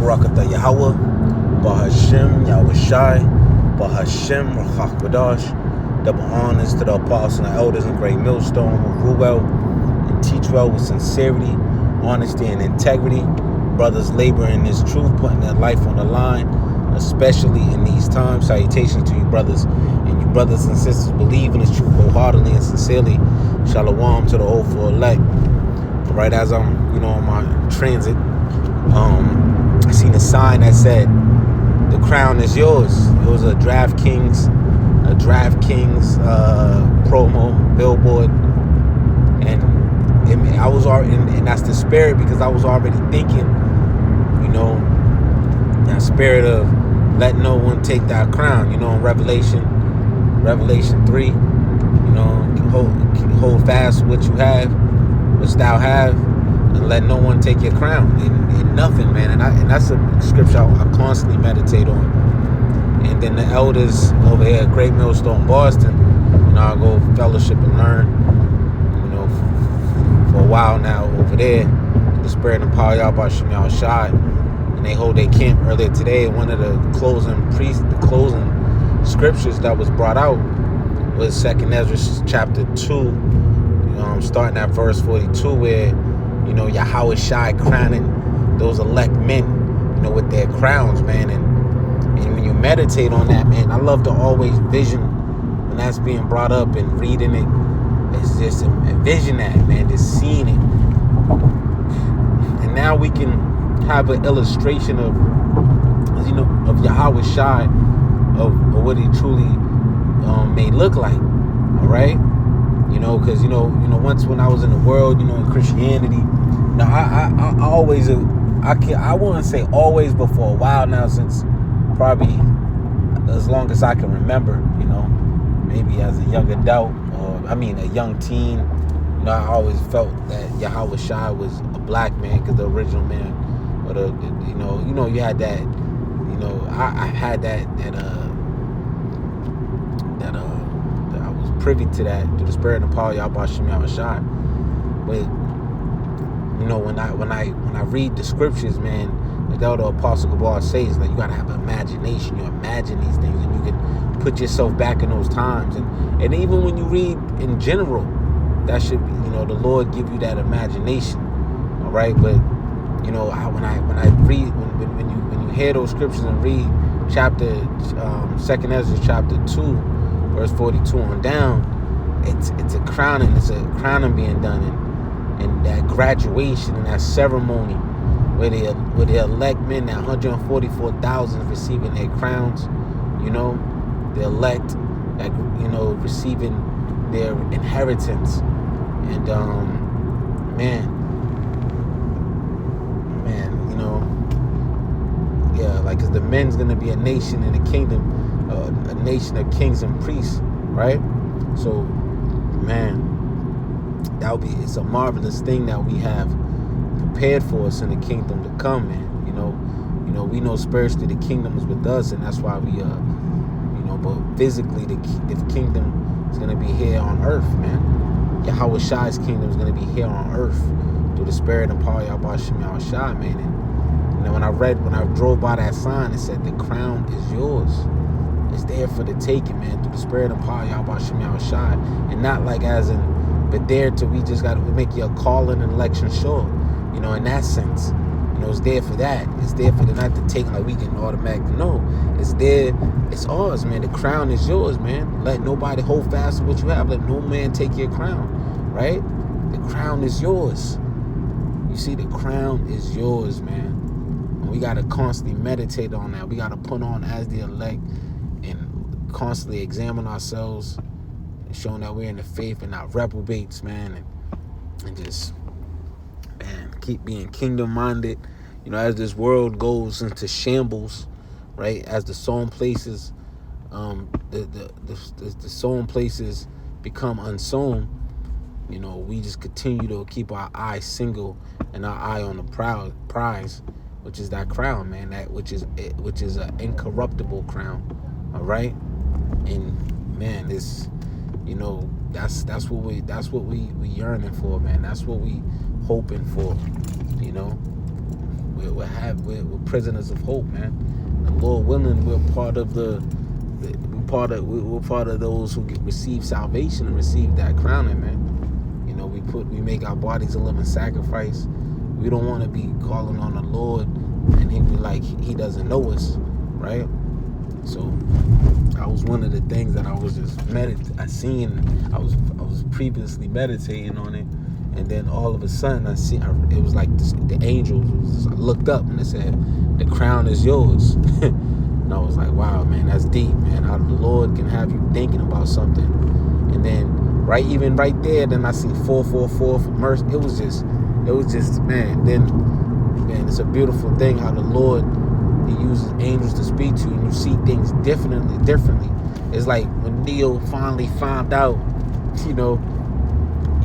Barakatah Yahweh, Bahashem Yahushai, Bahashem Rachakwadash. Double honors to the apostles and the elders in Great Millstone who rule well and teach well with sincerity, honesty, and integrity. Brothers labor in this truth, putting their life on the line, especially in these times. Salutations to you brothers, and you brothers and sisters believe in this truth wholeheartedly and sincerely. Shalom to the hopeful elect. Right as I'm, on my transit, I seen a sign that said, "The crown is yours." It was a DraftKings promo billboard, and I was already, and that's the spirit, because I was already thinking, that spirit of let no one take that crown. In Revelation 3, hold fast what you have, which thou have, and let no one take your crown. And nothing, man. And that's a scripture I constantly meditate on. And then the elders over here at Great Millstone, Boston, I go fellowship and learn, for a while now over there. The Spirit and Power Yahweh Shem Yahushai, and they hold their camp earlier today. And one of the closing scriptures that was brought out was 2 Ezra chapter 2, starting at verse 42, where Yahweh Shai crowning those elect men, with their crowns, man. And when you meditate on that, man, I love to always vision when that's being brought up and reading it. It's just envision that, man, just seeing it. And now we can have an illustration of Yahweh Shai, of what he truly may look like. All right, because once when I was in the world, in Christianity, I always, I wouldn't say always, but for a while now, since probably as long as I can remember, maybe as a young adult, or a young teen, I always felt that Yahweh Shai was a black man, because the original man, or you had that, I had that I was privy to that through the Spirit and the Power Yahweh Shem Yahushai. But when I read the scriptures, man, like the Apostle Gabar says, like, you gotta have imagination. You imagine these things, and you can put yourself back in those times. And even when you read in general, that should be, the Lord give you that imagination. All right, but when I read, when you hear those scriptures and read chapter 2 Ezra chapter 2, verse 42 on down, it's a crowning being done, and that graduation and that ceremony where the elect men, that 144,000 receiving their crowns, the elect, that receiving their inheritance. And because the men's gonna be a nation in the kingdom, a nation of kings and priests, right? So, man, it's a marvelous thing that we have prepared for us in the kingdom to come, man. We know spiritually the kingdom is with us, and that's why we but physically the kingdom is gonna be here on earth, man. Yahweh Shai's kingdom is gonna be here on earth through the Spirit and Power Yahweh Shem Yahushai, man. And when I drove by that sign, it said the crown is yours. It's there for the taking, man, through the Spirit and Power Yahweh Shem Yahushai, and not like as in, but there to we make you a calling and election sure, in that sense. It's there for that. It's there for the not to take like we can automatically. No, it's there. It's ours, man. The crown is yours, man. Let nobody hold fast to what you have. Let no man take your crown, right? The crown is yours. You see, the crown is yours, man. And we got to constantly meditate on that. We got to put on as the elect and constantly examine ourselves, and showing that we're in the faith and not reprobates, man. And just, man, keep being kingdom-minded. As this world goes into shambles, right? As the sown places, the sown places become unsown. We just continue to keep our eye single and our eye on the prize, which is that crown, man. That which is an incorruptible crown. All right, and man, this, that's what we yearning for, man. That's what we hoping for, we're prisoners of hope, man. And Lord willing, we're part of we're part of those who receive salvation and receive that crowning, man. You know, we make our bodies a living sacrifice. We don't want to be calling on the Lord and he be like he doesn't know us, right? So that was one of the things that I was just I was previously meditating on it, and then all of a sudden it was like the angels. I looked up and it said, "The crown is yours." And I was like, "Wow, man, that's deep, man. How the Lord can have you thinking about something." And then right there, then I see 444 for mercy. It was just, man. Man, it's a beautiful thing how the Lord, he uses angels to speak to you, and you see things differently. It's like when Neo finally found out, you know,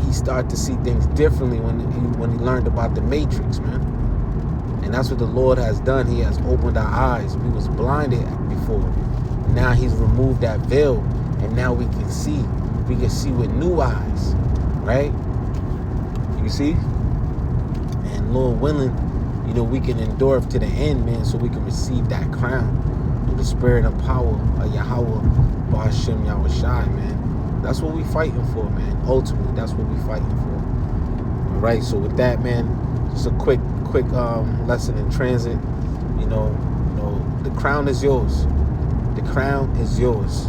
he started to see things differently when he learned about the Matrix, man. And that's what the Lord has done. He has opened our eyes. We was blinded before. Now he's removed that veil, and now we can see. We can see with new eyes, right? You see? And Lord willing, you know, we can endure to the end, man, so we can receive that crown through the spirit and power of Yahweh, Ba'ashem Yahushai, man. That's what we fighting for, man. Ultimately, that's what we fighting for. All right, so with that, man, just a quick lesson in transit. You know, the crown is yours. The crown is yours.